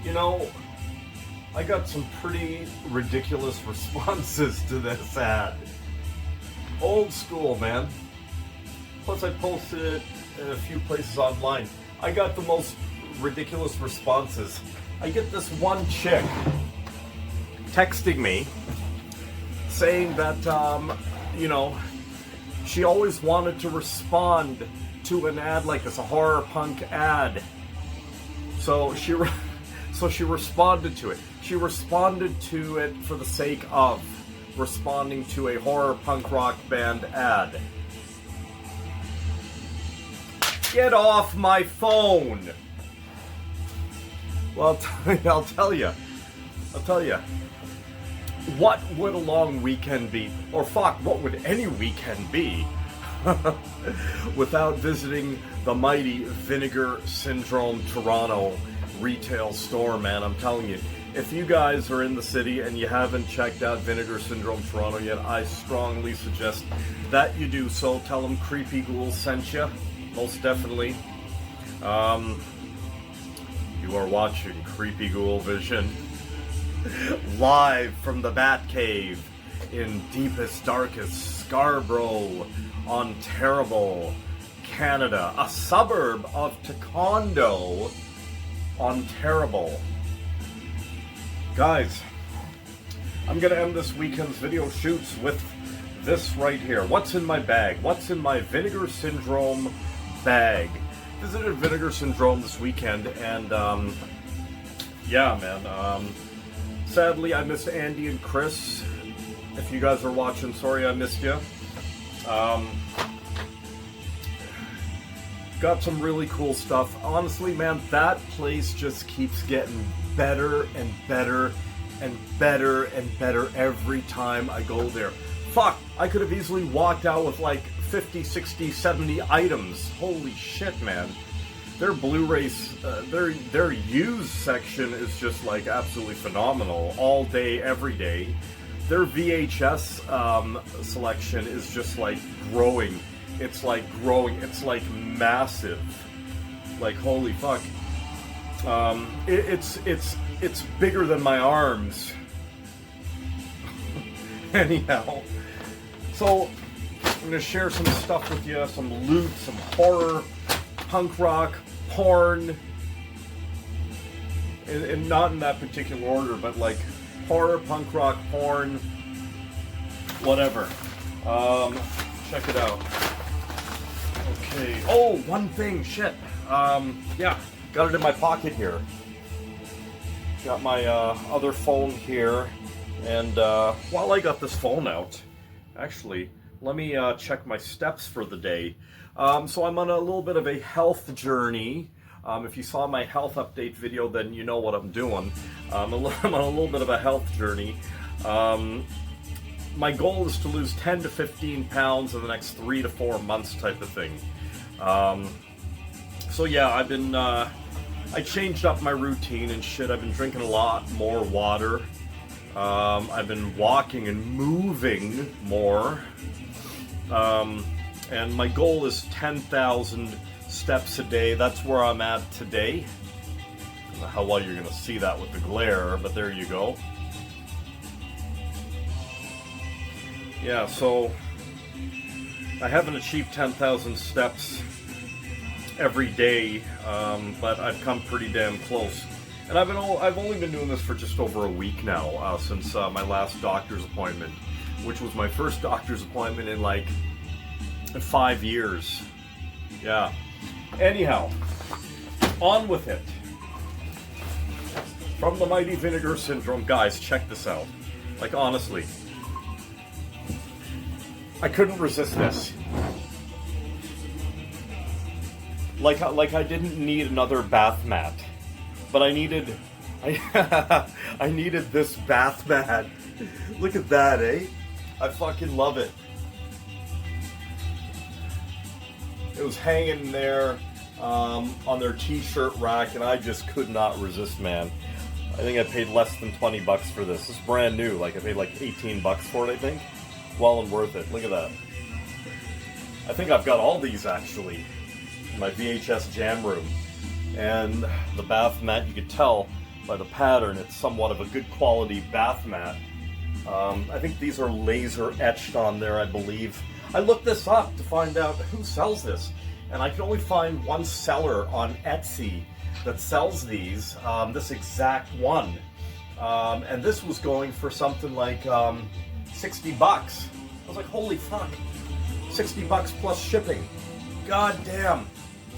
You know, I got some pretty ridiculous responses to this ad. Old school, man. Plus I posted it in a few places online. I got the most ridiculous responses. I get this one chick texting me saying that, you know, she always wanted to respond to an ad like this, a horror punk ad. So she responded to it. She responded to it for the sake of responding to a horror punk rock band ad. Get off my phone! Well, I'll tell you. What would a long weekend be? Or fuck, what would any weekend be? Without visiting the mighty Vinegar Syndrome Toronto retail store, man. I'm telling you, if you guys are in the city and you haven't checked out Vinegar Syndrome Toronto yet, I strongly suggest that you do so. Tell them Creepy Ghoul sent you, most definitely. You are watching Creepy Ghoul Vision live from the Batcave in deepest, darkest Scarborough, Ontario, Canada, a suburb of Taekwondo, Ontario. Guys, I'm gonna end this weekend's video shoots with this right here. What's in my bag? What's in my Vinegar Syndrome bag? Visited Vinegar Syndrome this weekend, and yeah, man. Sadly, I missed Andy and Chris. If you guys are watching, sorry I missed you. Got some really cool stuff. Honestly, man, that place just keeps getting better and better and better and better every time I go there. Fuck, I could have easily walked out with like 50, 60, 70 items. Holy shit, man. Their Blu-rays, their used section is just like absolutely phenomenal. All day, every day. Their VHS selection is just like growing. It's like growing. It's like massive. Like holy fuck. It's bigger than my arms. Anyhow, so I'm gonna share some stuff with you. Some loot, some horror, punk rock, porn, and not in that particular order, but like horror, punk rock, porn, whatever. Check it out. Okay. Oh, one thing. Shit. Yeah. Got it in my pocket here. Got my other phone here. And while I got this phone out, actually, let me check my steps for the day. So I'm on a little bit of a health journey. If you saw my health update video, then you know what I'm doing. I'm on a little bit of a health journey. My goal is to lose 10 to 15 pounds in the next 3 to 4 months type of thing. So yeah, I've been, I changed up my routine and shit. I've been drinking a lot more water. I've been walking and moving more. And my goal is 10,000 steps a day. That's where I'm at today. I don't know how well you're going to see that with the glare, but there you go. Yeah, so I haven't achieved 10,000 steps every day, but I've come pretty damn close. And I've only been doing this for just over a week now, since my last doctor's appointment, which was my first doctor's appointment in like 5 years. Yeah. Anyhow, on with it. From the mighty Vinegar Syndrome, guys, check this out. Like honestly, I couldn't resist this. Like I didn't need another bath mat, but I needed this bath mat. Look at that, eh? I fucking love it. It was hanging there on their t-shirt rack, and I just could not resist, man. I think I paid less than 20 bucks for this. It's brand new. Like I paid like 18 bucks for it, I think. Well and worth it. Look at that. I think I've got all these actually in my VHS jam room. And the bath mat, you could tell by the pattern, it's somewhat of a good quality bath mat. I think these are laser etched on there, I believe. I looked this up to find out who sells this, and I can only find one seller on Etsy that sells these, this exact one. And this was going for something like 60 bucks. I was like, holy fuck, 60 bucks plus shipping. God damn,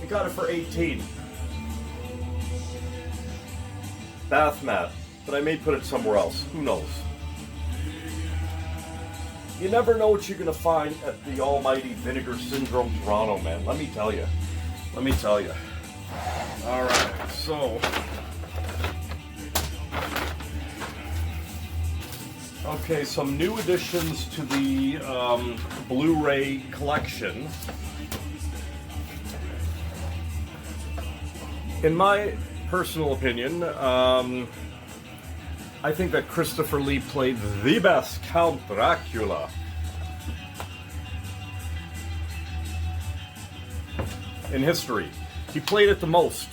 I got it for 18. Bath mat, but I may put it somewhere else, who knows. You never know what you're gonna find at the almighty Vinegar Syndrome Toronto, man, let me tell you. Let me tell you. Alright, so okay, some new additions to the Blu-ray collection. In my personal opinion, I think that Christopher Lee played the best Count Dracula. In history. He played it the most.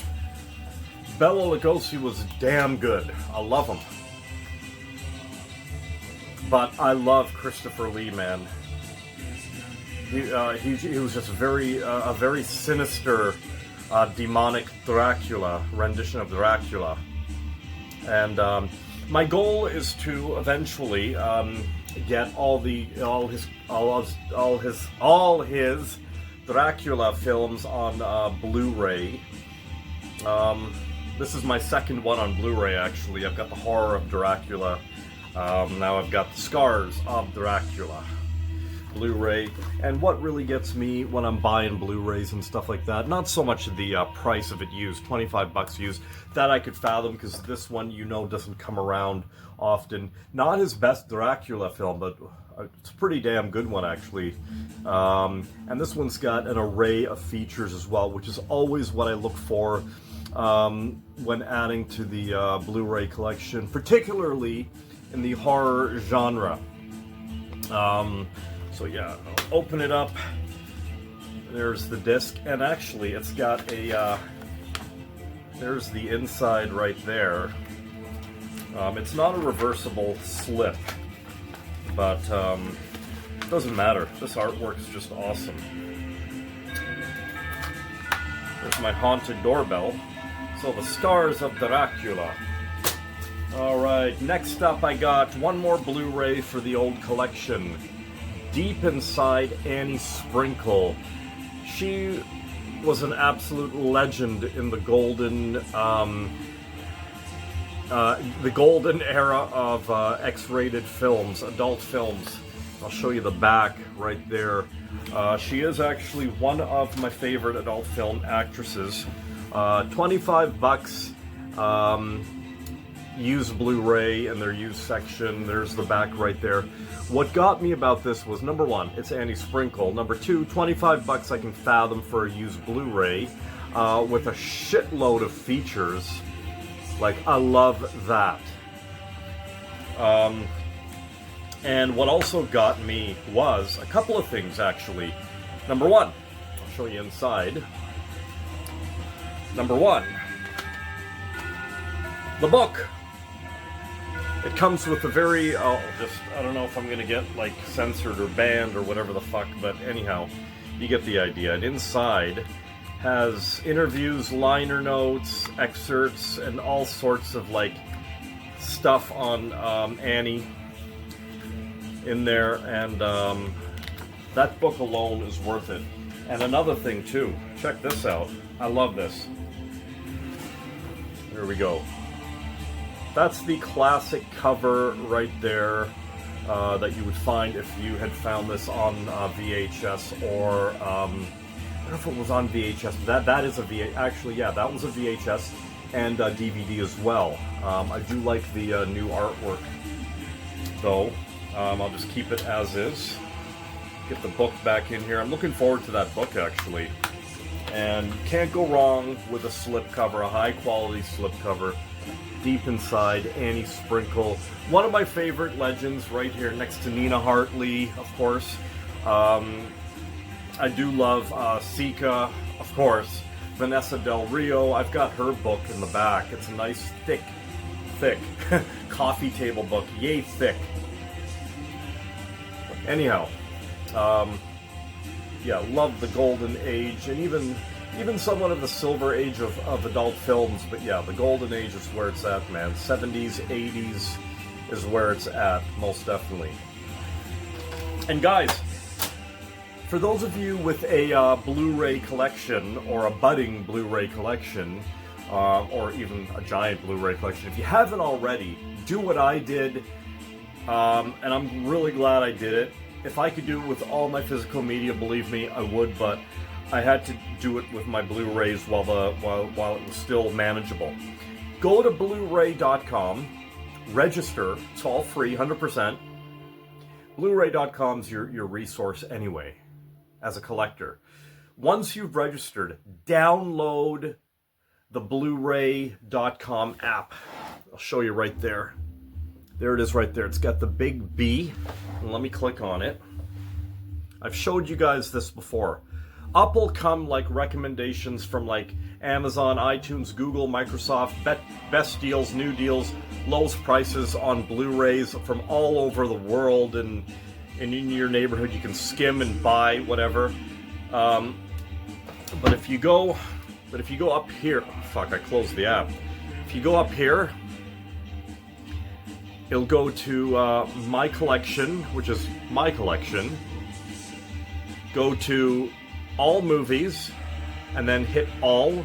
Bela Lugosi was damn good. I love him. But I love Christopher Lee, man. He was just a very sinister, demonic Dracula, rendition of Dracula. And my goal is to eventually get all his Dracula films on Blu-ray. This is my second one on Blu-ray, actually. I've got the Horror of Dracula. Now I've got the Scars of Dracula Blu-ray. And what really gets me when I'm buying Blu-rays and stuff like that, not so much the price of it used, 25 bucks used, that I could fathom, because this one, you know, doesn't come around often. Not his best Dracula film, but it's a pretty damn good one, actually. And this one's got an array of features as well, which is always what I look for when adding to the Blu-ray collection, particularly in the horror genre. So yeah, I'll open it up. There's the disc, and actually it's got a, there's the inside right there. It's not a reversible slip, but it doesn't matter. This artwork's just awesome. There's my haunted doorbell. So the Scars of Dracula. Alright, next up I got one more Blu-ray for the old collection. Deep Inside Annie Sprinkle. She was an absolute legend in the golden era of X-rated films, adult films. I'll show you the back right there. She is actually one of my favorite adult film actresses. 25 bucks, used Blu-ray in their used section. There's the back right there. What got me about this was, number one, it's Annie Sprinkle. Number two, 25 bucks I can fathom for a used Blu-ray with a shitload of features. Like, I love that. And what also got me was a couple of things, actually. Number one, I'll show you inside. Number one, the book. It comes with a very, I don't know if I'm going to get, like, censored or banned or whatever the fuck, but anyhow, you get the idea. And inside has interviews, liner notes, excerpts, and all sorts of, like, stuff on Annie in there, and that book alone is worth it. And another thing, too, check this out. I love this. There we go. That's the classic cover right there that you would find if you had found this on VHS, or I don't know if it was on VHS. That is a VHS. Actually, yeah, that was a VHS and DVD as well. I do like the new artwork, though. I'll just keep it as is. Get the book back in here. I'm looking forward to that book, actually. And can't go wrong with a slipcover, a high-quality slipcover. Deep Inside, Annie Sprinkle. One of my favorite legends right here next to Nina Hartley, of course. I do love Sika, of course. Vanessa Del Rio. I've got her book in the back. It's a nice, thick thick. Coffee table book, yay thick. Anyhow, yeah, love the golden age, and even somewhat of the silver age of adult films, but yeah, the golden age is where it's at, man. 70s, 80s is where it's at, most definitely. And guys, for those of you with a Blu-ray collection, or a budding Blu-ray collection, or even a giant Blu-ray collection, if you haven't already, do what I did, and I'm really glad I did it. If I could do it with all my physical media, believe me, I would, but I had to do it with my Blu-rays while it was still manageable. Go to Blu-ray.com, register, it's all free, 100%. Blu-ray.com's your resource anyway, as a collector. Once you've registered, download the Blu-ray.com app. I'll show you right there. There it is right there. It's got the big B. And let me click on it. I've showed you guys this before. Up will come like recommendations from like Amazon, iTunes, Google, Microsoft, best deals, new deals, lowest prices on Blu-rays from all over the world, and in your neighborhood you can skim and buy whatever. But if you go up here, fuck, I closed the app. If you go up here, it'll go to My Collection, which is My Collection. Go to All Movies, and then hit All.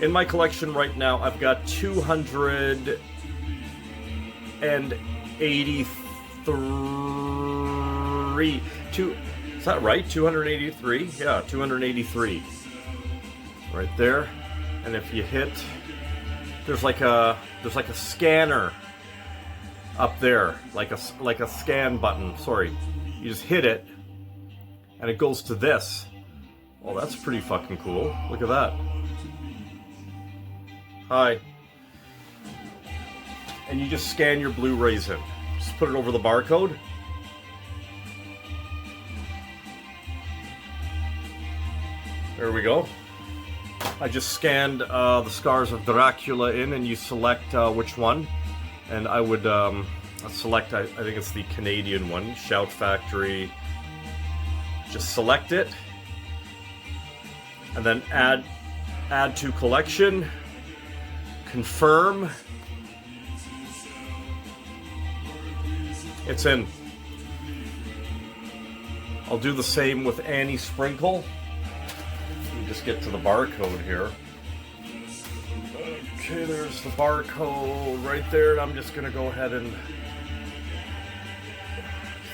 In my collection right now, I've got 283. Is that right? 283? Yeah, 283. Right there. And if you hit, there's like a scanner up there, like a scan button. Sorry, you just hit it, and it goes to this. Oh, that's pretty fucking cool. Look at that. Hi. And you just scan your Blu-rays in. Just put it over the barcode. There we go. I just scanned the Scars of Dracula in, and you select which one. And I would select, I think it's the Canadian one, Shout Factory. Just select it. And then add to collection. Confirm. It's in. I'll do the same with Annie Sprinkle. Let me just get to the barcode here. Okay, there's the barcode right there, and I'm just going to go ahead and...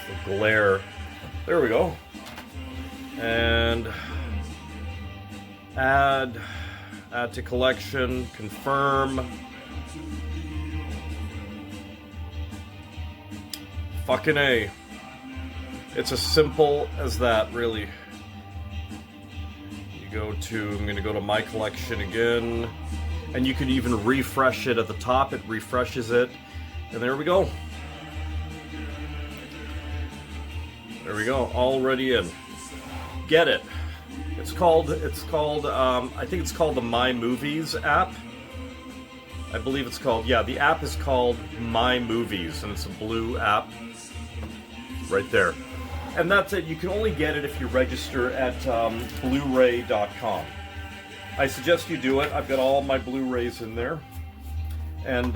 the glare. There we go. And add to collection, confirm. Fucking A. It's as simple as that, really. I'm going to go to My Collection again. And you can even refresh it at the top. It refreshes it. And there we go. There we go. Already in. Get it. It's called, I think it's called the My Movies app. I believe it's called, yeah, the app is called My Movies, and it's a blue app. Right there. And that's it. You can only get it if you register at Blu-ray.com. I suggest you do it. I've got all my Blu-rays in there. And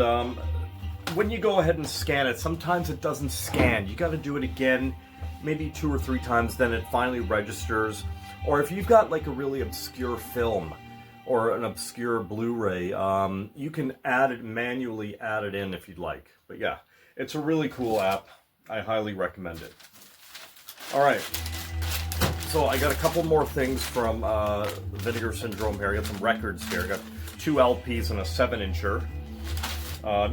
when you go ahead and scan it, sometimes it doesn't scan. You got to do it again, maybe 2 or 3 times, then it finally registers. Or if you've got like a really obscure film or an obscure Blu-ray, you can manually add it in if you'd like. But yeah, it's a really cool app. I highly recommend it. All right. So I got a couple more things from Vinegar Syndrome here. I got some records here. I got 2 LPs and a 7-incher.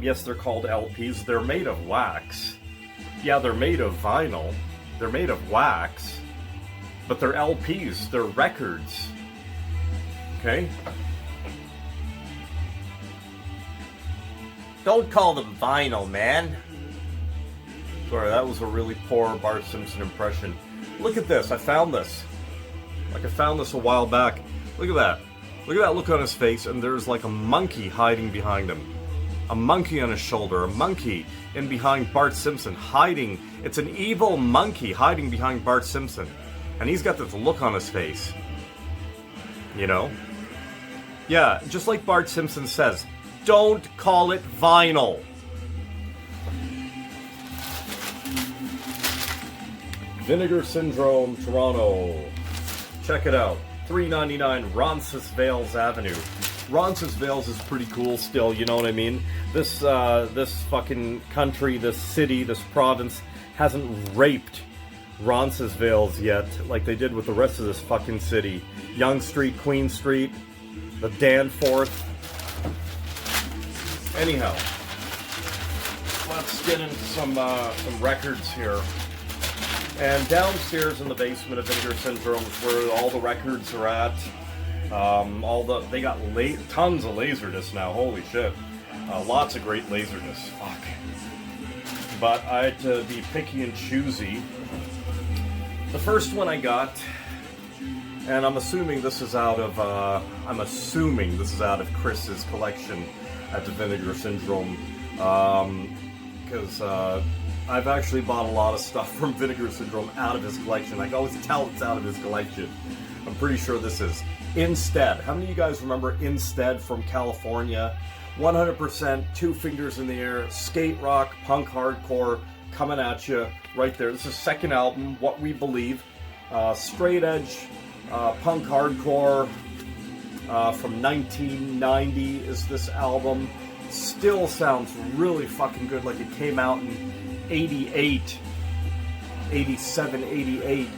Yes, they're called LPs. They're made of wax. Yeah, they're made of vinyl. They're made of wax. But they're LPs. They're records. Okay? Don't call them vinyl, man. Sorry, that was a really poor Bart Simpson impression. Look at this. I found this. Like, I found this a while back. Look at that. Look Look at that look on his face, and there's like a monkey hiding behind him. A monkey on his shoulder, a monkey in behind Bart Simpson, hiding. It's an evil monkey hiding behind Bart Simpson. And he's got this look on his face. You know? Yeah, just like Bart Simpson says, don't call it vinyl. Vinegar Syndrome, Toronto. Check it out. $3.99 Roncesvalles Avenue. Roncesvalles is pretty cool still, you know what I mean? This fucking country, this city, this province hasn't raped Roncesvalles yet like they did with the rest of this fucking city. Yonge Street, Queen Street, the Danforth. Anyhow, let's get into some records here. And downstairs in the basement of Vinegar Syndrome is where all the records are at. They got tons of Laserdiscs now. Holy shit! Lots of great Laserdiscs. Fuck. But I had to be picky and choosy. The first one I got, and I'm assuming this is out of Chris's collection at the Vinegar Syndrome, because I've actually bought a lot of stuff from Vinegar Syndrome out of his collection. I can always tell it's out of his collection. I'm pretty sure this is Instead. How many of you guys remember Instead from California? 100%, two fingers in the air, skate rock, punk hardcore, coming at you right there. This is his second album, What We Believe. Straight edge, punk hardcore from 1990 is this album. Still sounds really fucking good, like it came out in 88, 87, 88.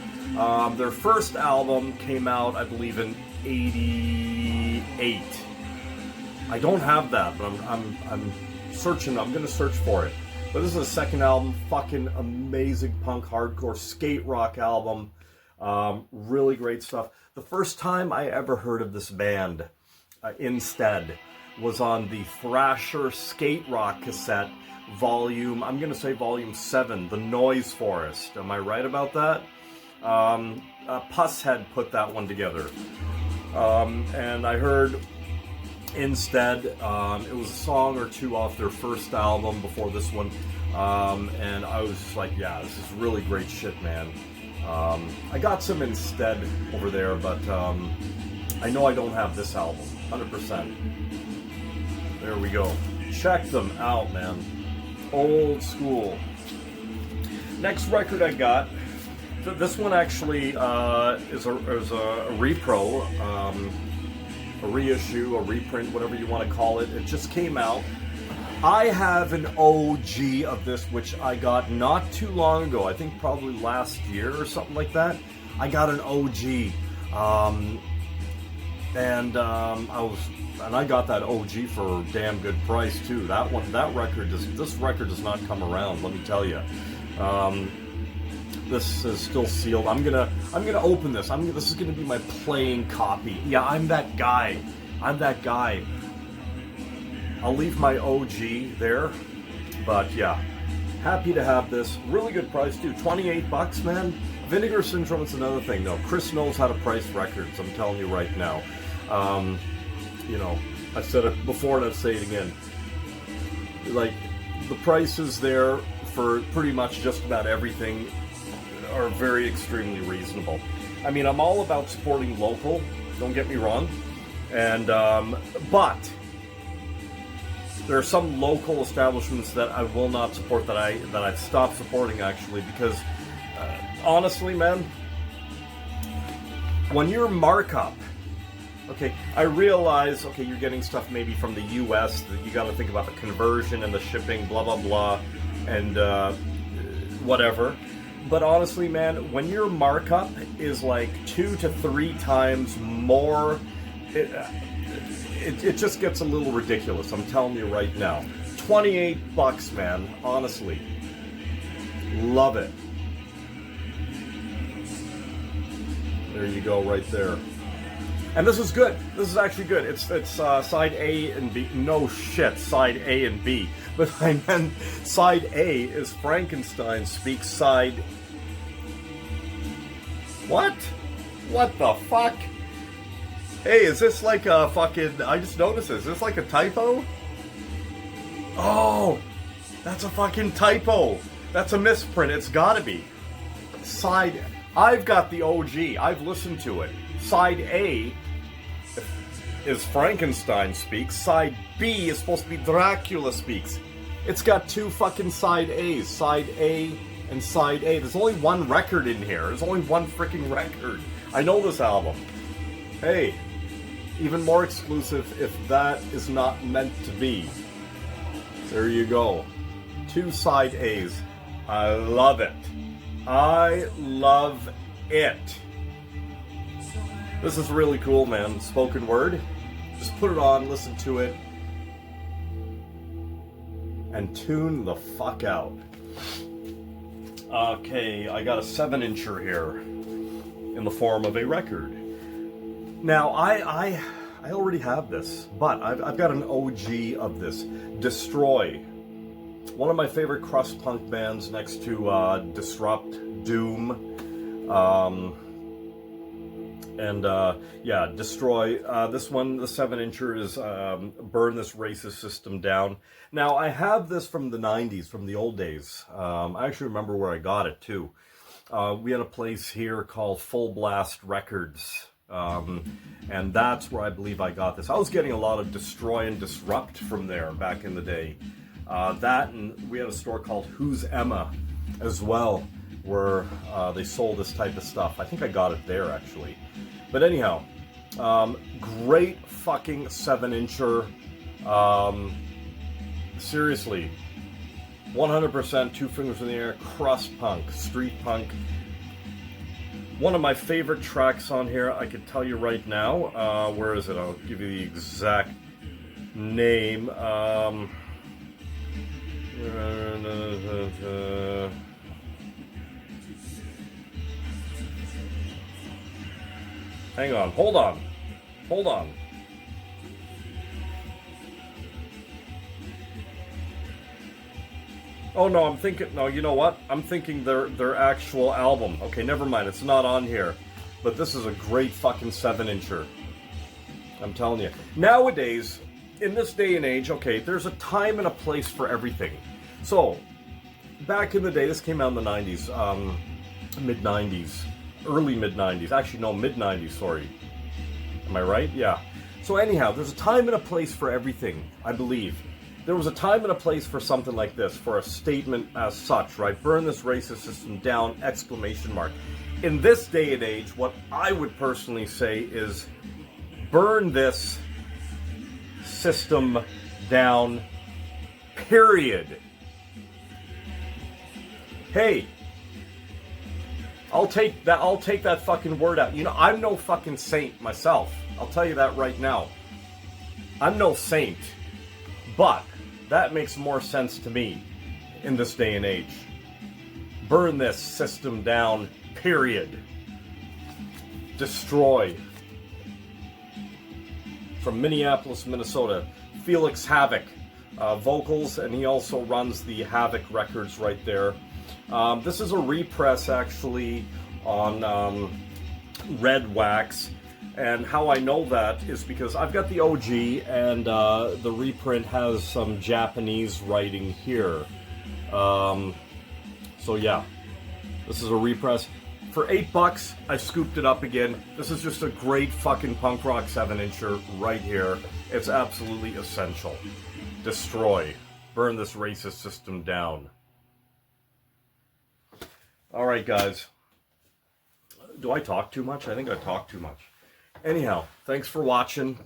Their first album came out, I believe, in 88. I don't have that, but I'm searching. I'm gonna search for it. But this is the second album. Fucking amazing punk hardcore skate rock album. Really great stuff. The first time I ever heard of this band, Instead, was on the Thrasher skate rock cassette. I'm going to say volume 7, The Noise Forest. Am I right about that? Puss had put that one together. And I heard Instead, it was a song or two off their first album before this one. And I was just like, yeah, this is really great shit, man. I got some Instead over there, but I know I don't have this album, 100%. There we go. Check them out, man. Old school. Next record I got, this one actually is a repro, a reissue, a reprint, whatever you want to call it. It just came out. I have an OG of this, which I got not too long ago. I think probably last year or something like that. I got an OG, and I got that OG for a damn good price too. This record does not come around. Let me tell you. This is still sealed. I'm gonna open this. This is gonna be my playing copy. Yeah, I'm that guy. I'll leave my OG there, but yeah, happy to have this. Really good price too. $28, man. Vinegar Syndrome is another thing though. Chris knows how to price records. I'm telling you right now. You know, I said it before and I'll say it again. Like, the prices there for pretty much just about everything are very extremely reasonable. I mean, I'm all about supporting local, don't get me wrong, and but there are some local establishments that I will not support, that I've stopped supporting actually, because honestly, man, when your markup, okay, I realize, okay, you're getting stuff maybe from the US, that you got to think about the conversion and the shipping, blah blah blah, and whatever. But honestly, man, when your markup is like 2 to 3 times more, it just gets a little ridiculous. I'm telling you right now. $28, man. Honestly, love it. There you go, right there. And this is good. This is actually good. It's side A and B. No shit, side A and B. But I meant side A is Frankenstein Speaks. Side... What? What the fuck? Hey, is this like a fucking... I just noticed this. Is this like a typo? Oh, that's a fucking typo. That's a misprint. It's gotta be. Side... I've got the OG. I've listened to it. Side A is Frankenstein Speaks. Side B is supposed to be Dracula Speaks. It's got two fucking side A's. Side A and side A. There's only one record in here. There's only one freaking record. I know this album. Hey, even more exclusive if that is not meant to be. There you go. Two side A's. I love it. I love it. This is really cool, man. Spoken word. Just put it on, listen to it, and tune the fuck out. Okay, I got a 7-incher here in the form of a record. Now, I already have this, but I've got an OG of this. Destroy. One of my favorite crust punk bands next to Disrupt, Doom, yeah, Destroy. This one, the 7-incher, is Burn This Racist System Down. Now, I have this from the 90s, from the old days. I actually remember where I got it, too. We had a place here called Full Blast Records, and that's where I believe I got this. I was getting a lot of Destroy and Disrupt from there back in the day. That, and we had a store called Who's Emma as well, where they sold this type of stuff. I think I got it there, actually. But anyhow, great fucking 7-incher. Seriously, 100% two fingers in the air, crust punk, street punk. One of my favorite tracks on here, I can tell you right now. Where is it? I'll give you the exact name. Hang on, hold on. Oh no, I'm thinking, no, you know what? I'm thinking their actual album. Okay, never mind, it's not on here. But this is a great fucking 7-incher. I'm telling you. Nowadays, in this day and age, okay, there's a time and a place for everything. So, back in the day, this came out in the 90s, mid-90s. Early mid-90s. Actually, no, mid-90s, sorry. Am I right? Yeah. So anyhow, there's a time and a place for everything, I believe. There was a time and a place for something like this, for a statement as such, right? Burn this racist system down, exclamation mark. In this day and age, what I would personally say is, burn this system down, period. Hey, I'll take that fucking word out. You know, I'm no fucking saint myself. I'll tell you that right now. I'm no saint. But that makes more sense to me in this day and age. Burn this system down, period. Destroy. From Minneapolis, Minnesota, Felix Havoc. Vocals, and he also runs the Havoc Records right there. This is a repress, actually, on red wax, and how I know that is because I've got the OG, and the reprint has some Japanese writing here. So yeah, this is a repress. For $8, I scooped it up again. This is just a great fucking punk rock 7-incher right here. It's absolutely essential. Destroy. Burn this racist system down. Alright, guys. Do I talk too much? I think I talk too much. Anyhow, thanks for watching.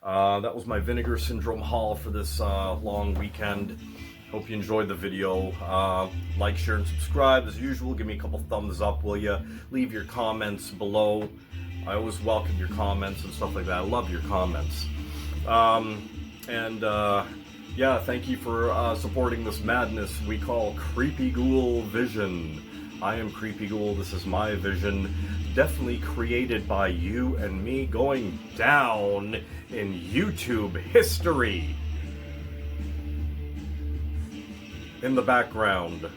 That was my Vinegar Syndrome haul for this long weekend. Hope you enjoyed the video. Like, share, and subscribe. As usual, give me a couple thumbs up, will ya? Leave your comments below. I always welcome your comments and stuff like that. I love your comments. Yeah, thank you for supporting this madness we call Creepy Ghoul Vision. I am Creepy Ghoul. This is my vision. Definitely created by you and me, going down in YouTube history. In the background,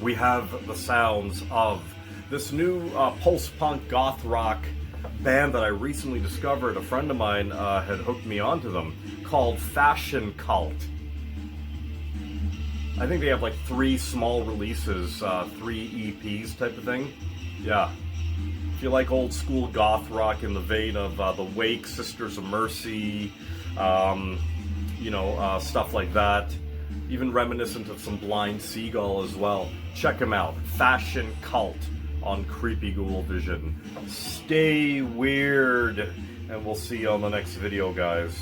we have the sounds of this new post-punk goth rock band that I recently discovered. A friend of mine had hooked me onto them, called Fashion Cult. I think they have like 3 small releases, 3 EPs type of thing. Yeah. If you like old school goth rock in the vein of The Wake, Sisters of Mercy, stuff like that, even reminiscent of some Blind Seagull as well, check them out. Fashion Cult on Creepy Ghoul Vision. Stay weird, and we'll see you on the next video, guys.